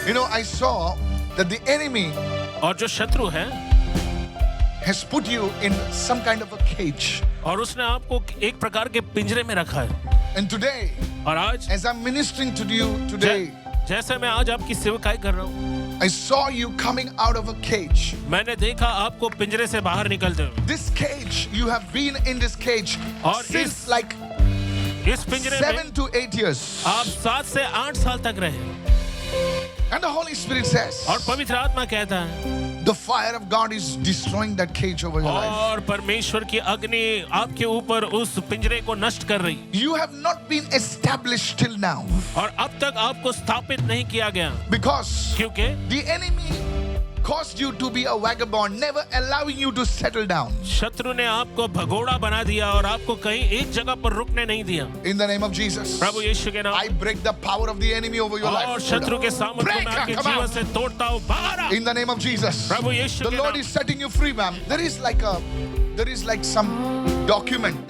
You know, I saw that the enemy और जो शत्रु है has put you in some kind of a cage. और उसने आपको एक प्रकार के पिंजरे में रखा है। And today, और आज as I'm ministering to you today, जैसे मैं आज आपकी सेवकाई कर रहा हूँ, I saw you coming out of a cage. मैंने देखा आपको पिंजरे से बाहर निकलते हुए। This cage, you have been in this cage और since like इस पिंजरे में 7 to 8 years. आप 7 से 8 साल तक रहे। And the Holy Spirit says, और पवित्र आत्मा कहता है the fire of God is destroying that cage over your life. और परमेश्वर की अग्नि आपके ऊपर उस पिंजरे को नष्ट कर रही। You have not been established till now. और अब तक आपको स्थापित नहीं किया गया Because क्योंकि the enemy caused you to be a vagabond, never allowing you to settle down. शत्रु ने आपको भगोड़ा बना दिया और आपको कहीं एक जगह पर रुकने नहीं दिया। In the name of Jesus, प्रभु यीशु के नाम I break the power of the enemy over your life. और शत्रु के सामर्थ को मैं आपके जीवन से तोड़ता हूँ। बाहर आ। In the name of Jesus, Prabhu Yeshu the के Lord नाम is setting you free, ma'am. There is like some document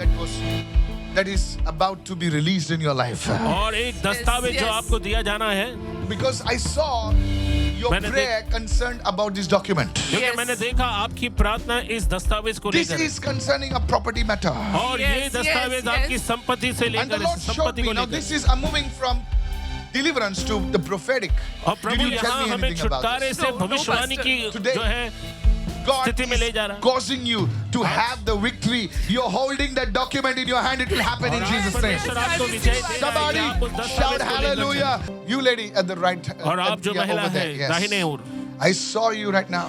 that is about to be released in your life. और एक दस्तावेज जो आपको दिया जाना है। Because I saw your मैंने prayer concerned about this document. क्योंकि मैंने देखा आपकी प्रार्थना इस दस्तावेज को This लेकर is concerning a property matter. और ये दस्तावेज आपकी संपत्ति से And the लेकर Lord संपत्ति showed को me. Now लेकर this is, I'm moving from deliverance to the prophetic. और Did प्रभु you tell यहाँ me हमें anything about छुटकारे this? से भविष्यवाणी की Today, जो है God स्थिति में ले जा रहा is है। causing you to have the victory. You're holding that document in your hand. It will happen in Jesus' name. परमेश्वर आपको विजय दे रहा है Somebody कि आप उस दस्तावेज shout को लेकर hallelujah. You lady at the right. चलें। और आप जो yeah, महिला over है there, yes. दाहिने ओर, I saw you right now.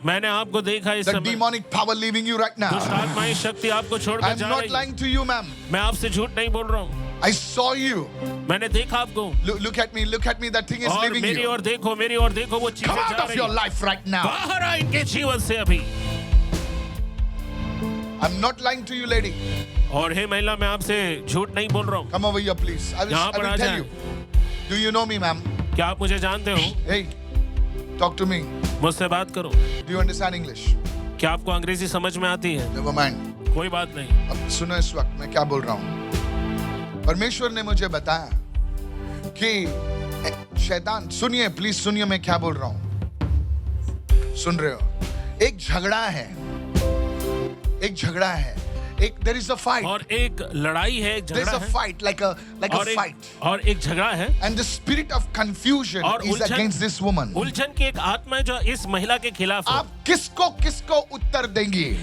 मैंने आपको देखा इस The समय। demonic power leaving you right दुष्ट now. आत्माएं शक्ति आपको छोड़कर I'm जा not रही है। lying to you, ma'am. मैं आपसे झूठ नहीं बोल रहा हूँ। I saw you. मैंने देखा आपको। Look at me. Look at me. That thing is और leaving मेरी you. ओर देखो, मेरी ओर देखो, वो चीजें Come out जा of रही your हैं। life right now. बाहर आ इनके जीवन से अभी। I'm not lying to you, lady. और हे महिला, मैं आपसे झूठ नहीं बोल रहा हूँ। Come over here, please. I यहाँ पर will आ tell जाएं। you. Do you know me, ma'am? क्या आप मुझे जानते हो? Hey, talk to me. मुझसे बात करो। Do you understand English? क्या आपको अंग्रेजी समझ में आती है? Never mind. कोई बात नहीं। अब सुनो इस वक्त मैं क्या बोल रहा हूँ। परमेश्वर ने मुझे बताया कि शैतान, सुनिए प्लीज सुनिए मैं क्या बोल रहा हूँ। सुन रहे हो? एक झगड़ा है, एक there is a fight. और एक लड़ाई है, एक There is झगड़ा a है। fight like a fight. और एक झगड़ा है। And the spirit of confusion और is against this woman. उलझन की एक आत्मा है जो इस महिला के खिलाफ है। आप किसको उत्तर देंगे?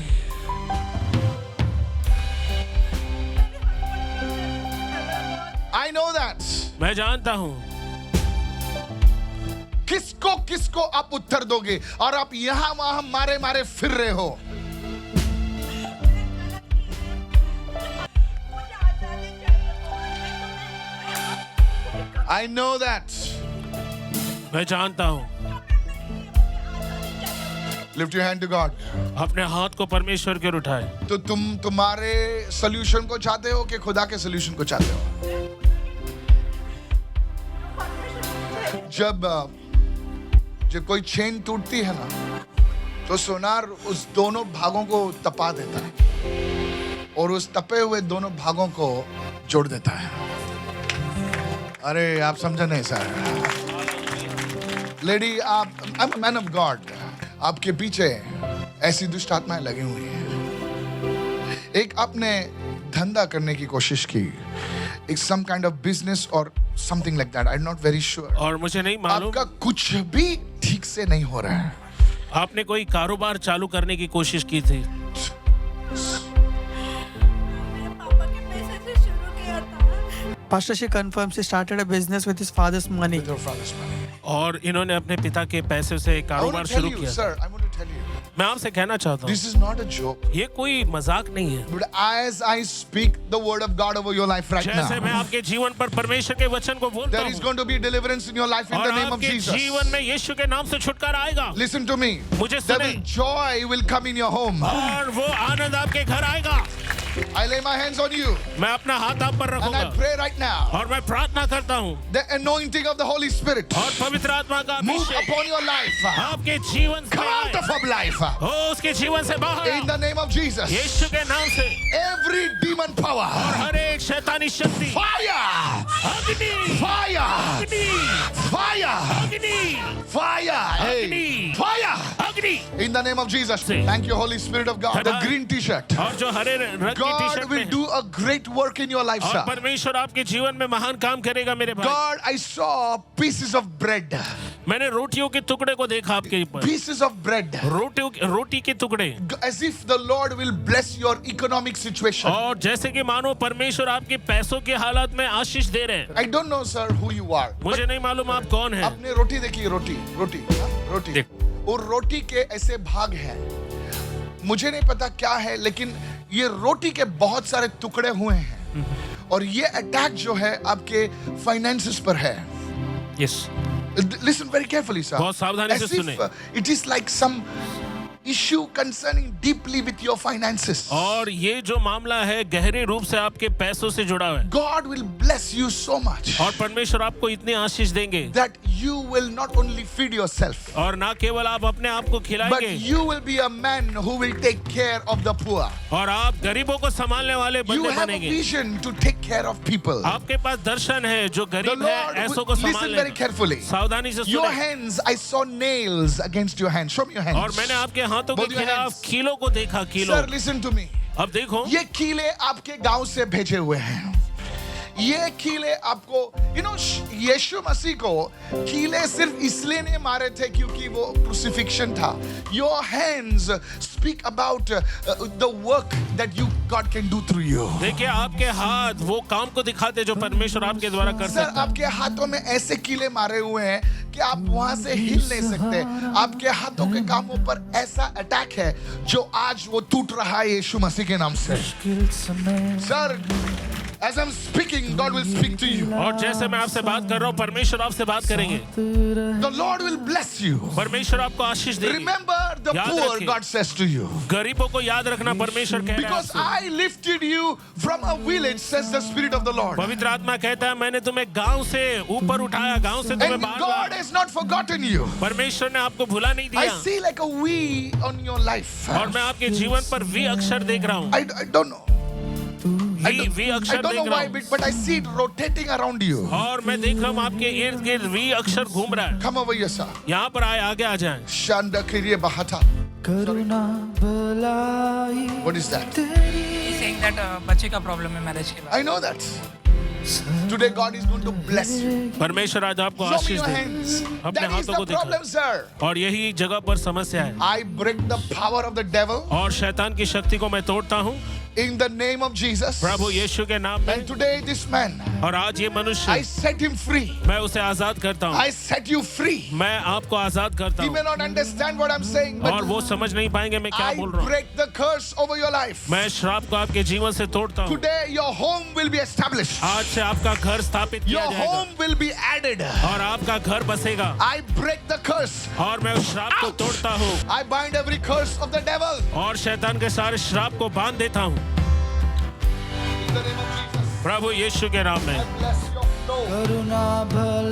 I know that. मैं जानता हूँ। किसको आप उत्तर दोगे और आप यहाँ वहां मारे फिर रहे हो। I know that. मैं जानता हूँ। Lift your hand to God. अपने हाथ को परमेश्वर की ओर उठाए। तो तुम्हारे सॉल्यूशन को चाहते हो कि खुदा के सॉल्यूशन को चाहते हो? जब कोई चेन टूटती है ना, तो सोनार उस दोनों भागों को तपा देता है और उस तपे हुए दोनों भागों को जोड़ देता है। अरे आप समझे नहीं सर? लेडी, आप I am man of God. आपके पीछे ऐसी दुष्ट आत्माएं लगी हुई हैं। एक आपने धंधा करने की कोशिश की, एक सम काइंड ऑफ बिजनेस और something like that, I am not very sure. और मुझे नहीं मालूम। आपका कुछ भी ठीक से नहीं हो रहा है। आपने कोई कारोबार चालू करने की कोशिश की थी? Pastor, she confirms she started a business with his father's money. With your father's money. और इन्होंने अपने पिता के पैसे से I कारोबार want to tell शुरू you, किया। sir, I want to tell you, मैं आपसे कहना चाहता हूँ, this is not a joke. ये कोई मजाक नहीं है। But as I speak the word of God over your life right जैसे मैं now, आपके जीवन पर परमेश्वर के वचन को बोलता there is हूँ going to be deliverance in your life in और the name of आपके Jesus. जीवन में यीशु के नाम से छुटकारा आएगा। Listen to me. मुझे There सुने। will joy will come in your home. और वो आनंद आपके घर आएगा। I lay my hands on you मैं अपना हाथ आप पर and I रखूंगा pray right now. और मैं प्रार्थना करता हूँ The anointing of the Holy Spirit और पवित्र आत्मा का move Abhishek upon your life. आपके जीवन से Come out आए। of life. हो उसके जीवन से बाहर In the name of Jesus. यीशु के नाम से Every demon और power. हर एक शैतानी शक्ति Fire! अग्नि Fire! अग्नि Fire! अग्नि Fire. अग्नि, Fire. अग्नि। In the name of Jesus. से। Thank you, Holy Spirit of God. The तथा- green t-shirt. और जो हरे रंग की टी God शर्ट will में do a great work in your life, और sir. परमेश्वर आपके जीवन में महान काम करेगा मेरे भाई। God, I saw pieces of bread. मैंने रोटियों के टुकड़े को देखा आपके ऊपर, Pieces of bread. रोटी के टुकड़े, As if the Lord will bless your economic situation. और जैसे कि मानो परमेश्वर आपके पैसों के हालात में आशीष दे रहे हैं। I don't know, sir, who you are. मुझे नहीं मालूम आप कौन हैं। आपने रोटी देखी, रोटी हाँ? रोटी देख। और रोटी के ऐसे भाग हैं, मुझे नहीं पता क्या है, लेकिन ये रोटी के बहुत सारे टुकड़े हुए हैं और ये अटैक जो है आपके फाइनेंसेस पर है। Yes, Listen very carefully, sir. बहुत सावधानी से As if, सुने। it is like some issue concerning deeply with your finances. और ये जो मामला है गहरे रूप से आपके पैसों से जुड़ा हुआ है God will bless you so much और परमेश्वर आपको इतनी आशीष देंगे that you will not only feed yourself, और ना केवल आप अपने आप को but खिलाएंगे you will be a man who will take care of the poor. और आप गरीबों को संभालने वाले You बंदे have a बनेंगे। vision to take care of people. आपके पास दर्शन है जो The गरीब है Lord ऐसों will, को listen संभालने very का। carefully. सावधानी से Your सुने। hands, I saw nails against your hands. Show me your hands. और मैंने आपके हाथों के Both your खिलाफ hands. कीलों को देखा, कीलों। Sir, listen to me. अब देखो, ये कीले आपके गांव से भेजे हुए हैं। ये कीले आपको, यीशु मसीह को कीले सिर्फ इसलिए नहीं मारे थे क्योंकि वो क्रूसिफिक्शन था। Your hands speak about the work that God can do through you. देखिए आपके हाथ वो काम को दिखाते जो परमेश्वर आपके द्वारा कर सर, सकता है। आपके हाथों में ऐसे कीले मारे हुए हैं कि आप वहां से हिल नहीं सकते। आपके हाथों के कामों पर ऐसा अटैक है जो आज वो टूट रहा है यीशु मसीह के नाम से। Sir, as I'm speaking, God will speak to you. और जैसे मैं आपसे बात कर रहा हूँ परमेश्वर आपसे बात करेंगे। The Lord will bless you. परमेश्वर आपको आशीष देगी। Remember the याद poor, रखिए। God says to you. गरीबों को याद रखना परमेश्वर कह रहा है Because आपसे। I lifted you from a village, says the Spirit of the Lord. पवित्र आत्मा कहता है मैंने तुम्हें गांव से ऊपर उठाया, गांव से तुम्हें And बाहर God लाया। has not forgotten you. परमेश्वर ने आपको भुला नहीं I दिया see like a V on your life. और मैं आपके जीवन पर वी अक्षर देख रहा हूँ। I don't know. We I अक्षर don't know देख why, रहा हूँ but I see it rotating around you. और मैं देख रहा हूँ आपके इर्द गिर्द वी अक्षर घूम रहा है। Come over here, sir. यहाँ पर आए, आगे आ जाए। Shanda Kiriye Bahata. What is that? He's saying that बच्चे का प्रॉब्लम है मैरिज के बाद। I know that. Today God is going to bless you. परमेश्वर आज आपको Show me Ashish your they. hands. अपने That is हाथों को the दिखाओ। problem, sir. और यही जगह पर समस्या है I break the power of the devil और शैतान की शक्ति को मैं तोड़ता हूँ in the name of Jesus. प्रभु यीशु के नाम में। And today this man, और आज ये I मनुष्य set him free. मैं उसे आजाद करता हूँ। I set you free. मैं आपको आजाद करता He may हूँ not understand what I'm saying, और but वो समझ नहीं पाएंगे मैं क्या I बोल रहा हूँ। break the curse over your life. मैं श्राप को आपके जीवन से तोड़ता हूँ। Today your home will be established. आज से आपका घर स्थापित किया Your जाएगा home will be added. और आपका घर बसेगा I break the curse. और मैं उस श्राप को Out. तोड़ता हूँ I bind every curse of the devil. और शैतान के सारे श्राप को बांध देता हूँ In the name of Jesus. प्रभु यीशु के नाम में। I bless your flow.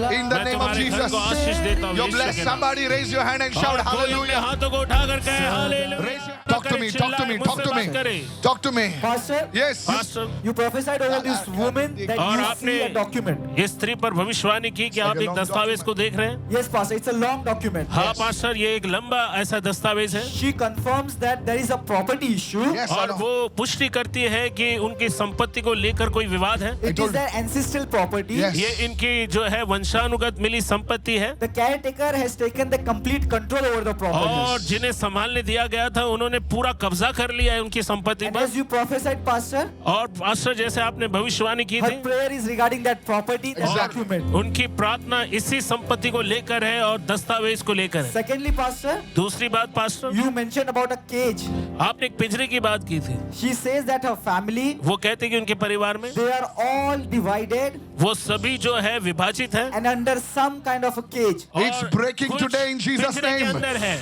In the मैं name of तुम्हारे घर Jesus. को आशीष देता हूँ You're यीशु blessed. के नाम में। Somebody raise your hand and shout और कोई अपने hallelujah. हाथों को उठा कर कहे hallelujah. Raise your, talk to me, talk to me, talk to मुझसे बात me. करे। Talk to me. Pastor, Yes. Pastor, you prophesied over this woman that और you आपने see a document. इस स्त्री पर भविष्यवाणी की कि like आप a एक long दस्तावेज को देख रहे हैं। Yes, Pastor, it's a long document. हाँ पास्टर, ये एक लंबा ऐसा दस्तावेज है She confirms that there is a property issue. Yes, I और know. वो पुष्टि करती है कि उनकी संपत्ति को लेकर कोई विवाद है। It is their ancestral property. Yes. ये इनकी जो है वंशानुगत मिली संपत्ति है The caretaker has taken the complete control over the और property. जिन्हें संभालने दिया गया था उन्होंने पूरा कब्जा कर लिया है उनकी संपत्ति And पर। as you prophesied, Pastor, और पास्टर जैसे आपने भविष्यवाणी की her थी, prayer is regarding that property, that Exactly. document. उनकी प्रार्थना इसी संपत्ति को लेकर है और दस्तावेज को लेकर है। Secondly, Pastor, दूसरी बात pastor, you mentioned about a cage. आपने एक पिंजरे की बात की थी। She says that her family, वो कहते कि उनके परिवार में they are all divided वो सभी जो है विभाजित है and under some kind of a cage. It's और breaking कुछ today in Jesus' पिंजरे के name. अंदर है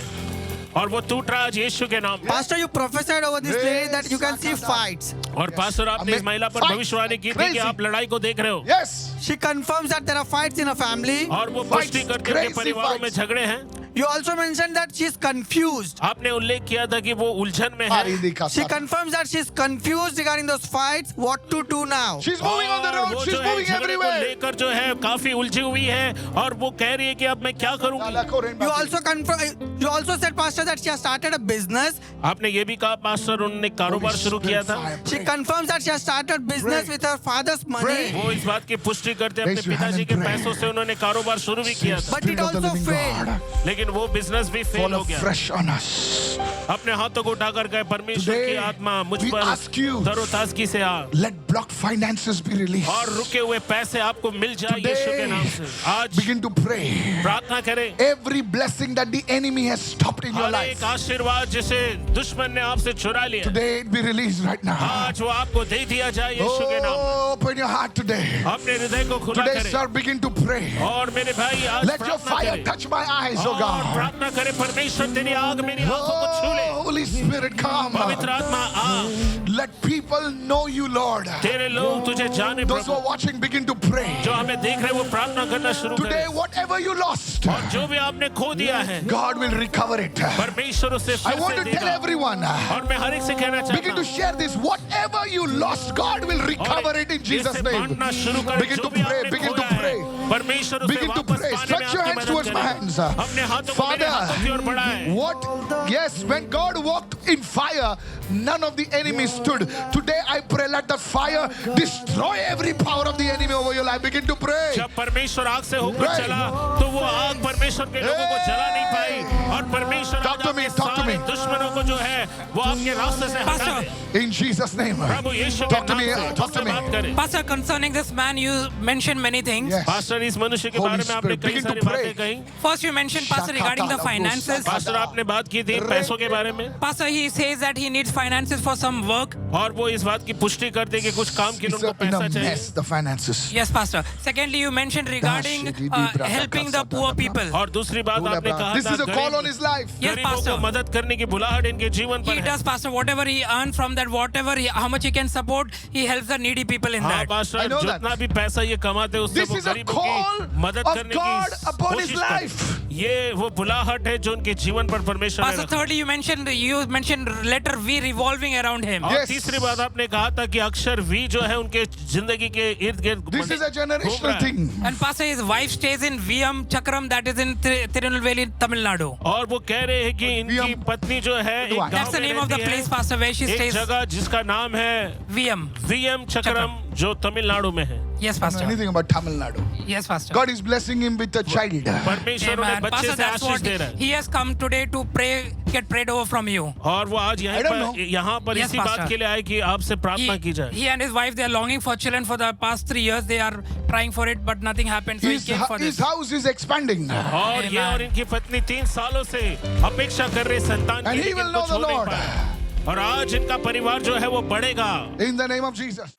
और वो टूट रहा आज यीशु के नाम पे। Pastor, you prophesied over this lady that you can see fights. और पास्टर आपने इस महिला पर Fight. भविष्यवाणी की थी कि Crazy. आप लड़ाई को देख रहे हो Yes. She confirms that there are fights in her family. और वो Fights. पुष्टि करते हैं कि Crazy परिवारों में fights. झगड़े हैं You also mentioned that she is confused. आपने उल्लेख किया था कि वो उलझन में है। Haridika She Sara. confirms that she is confused regarding those fights. What to do now? She's moving on the और road. वो She's जो है moving झगड़े को everywhere. लेकर जो है काफी उलझी हुई है और वो कह रही है कि अब मैं क्या करूंगी। You also confirm. You also said, Pastor, that she has started a business. आपने ये भी कहा पास्टर उन्होंने कारोबार शुरू किया था। She confirms that she has started business Pray. with her father's money. Pray. वो इस बात की पुष्टि करते हैं Raise अपने your hand पिताजी and के pray. पैसों से उन्होंने कारोबार शुरू भी किया था, But it Spirit of the also living failed. God, लेकिन वो बिजनेस भी फेल fall हो गया। afresh on us. अपने हाथों को उठाकर कहे परमेश्वर की Today, आत्मा मुझ we पर ask you, तरोताजगी से आ let blocked finances be released. और रुके हुए पैसे आपको मिल जाए यीशु के नाम से। आज Begin to pray. प्रार्थना करें। Every blessing that the enemy has stopped in your her life, एक आशीर्वाद जिसे दुश्मन ने आपसे चुरा लिया, today it be released right now. आज वो आपको दे दिया जाए यीशु के नाम। Oh, open your heart today. अपने हृदय को खुला Today, करें sir, begin to pray. और मेरे भाई आज Let your प्रार्थना fire करें touch my eyes, oh और God. प्रार्थना करें परमेश्वर तेरी आग मेरी आंखों को छू ले। Oh, Holy Spirit, come. पवित्र आत्मा आ, Let people know you, Lord. तेरे लोग तुझे जाने Those who Prabhu. are watching, begin to pray. जो हमें देख रहे हैं वो प्रार्थना करना शुरू Today, करें whatever you lost, और जो भी आपने खो दिया है God will recover it. परमेश्वर उसे I फिर want से to tell देगा। everyone, और मैं हर एक से कहना चाहता begin to हूँ share this. Whatever you lost, God will recover it in Jesus' इसे name. बांटना शुरू करें। Begin जो to भी pray, आपने begin to खोया है, pray. परमेश्वर उसे Begin to वापस pray. पाने में Stretch your आपकी hands मदद towards my करें। hands. अपने हाथों को मेरे हाथों की ओर Father, बढ़ाएं। what? Yes, when God walked in fire, none of the enemies stood. Today I pray, let the fire destroy every power of the enemy over your life. Begin to pray. जब परमेश्वर आग से होकर Pray. चला तो वो आग परमेश्वर के लोगों को जला नहीं पाई और परमेश्वर Talk आज to me, आपके talk to सारे me. दुश्मनों को जो है वो आपके रास्ते से हटा Pastor. They. In Jesus' name. प्रभु यीशु के Talk to नाम me. से Talk to मुझसे me. बात करें। Pastor, concerning this man, you mentioned many things. Yes. Pastor इस मनुष्य के Holy बारे में आपने Spirit, कई begin to सारी pray. बातें कही। First, you mentioned, Pastor, regarding the finances. Pastor आपने बात की थी पैसों के बारे में Pastor, he says that he needs finances for some work. और वो इस बात की पुष्टि करते कि कुछ काम के लिए It's उनको in पैसा a चाहिए। mess, the finances. Yes, Pastor. Secondly, you mentioned regarding helping the poor people. और दूसरी बात आपने कहा This था is a call on गरीब- his life. Yes, गरीबों को Pastor. मदद करने की बुलाहट इनके जीवन पर He है। does, Pastor. Whatever he earns from that, how much he can support, he helps the needy people in हाँ that. I pastor know that. जितना भी पैसा ये कमाते हैं उससे This वो is a गरीबों call की मदद of करने God की upon his कोशिश करते life. हैं। ये वो बुलाहट है जो उनके जीवन पर परमेश्वर ने Pastor, रखा। thirdly, you mentioned letter V revolving around him. और Yes. तीसरी बात आपने कहा था कि अक्षर वी जो है उनके जिंदगी के इर्द गिर्द This is a generational thing. And Pastor, his wife stays in VM Chakram, that is in Tirunelveli, Tamil Nadu. और वो कह रहे हैं कि इनकी VM पत्नी जो है एक That's गांव That's the में name of the रहती है, place, Pastor, where she एक stays. जगह जिसका नाम है VM. वीएम चक्रम जो तमिलनाडु में है। Yes, I don't know Pastor. anything about Tamil Nadu. Yes, Pastor. God is blessing him with a child. परमेश्वर उन्हें Amen. बच्चे Pastor, से that's आशीष what दे रहा है he has come today to pray, get prayed over from you. और वो आज I don't know. यहाँ पर Yes, इसी बात Pastor. के लिए आए कि आपसे प्रार्थना की जाए। He and his wife, they are longing for children for the past 3 years. They are trying for it, but nothing happened. So he came for His this. house is expanding. और ये Amen. और इनकी पत्नी 3 सालों से अपेक्षा कर रहे संतान And की he लेकिन will know कुछ the हो नहीं Lord. पाया। और आज इनका परिवार जो है वो बढ़ेगा। In the name of Jesus.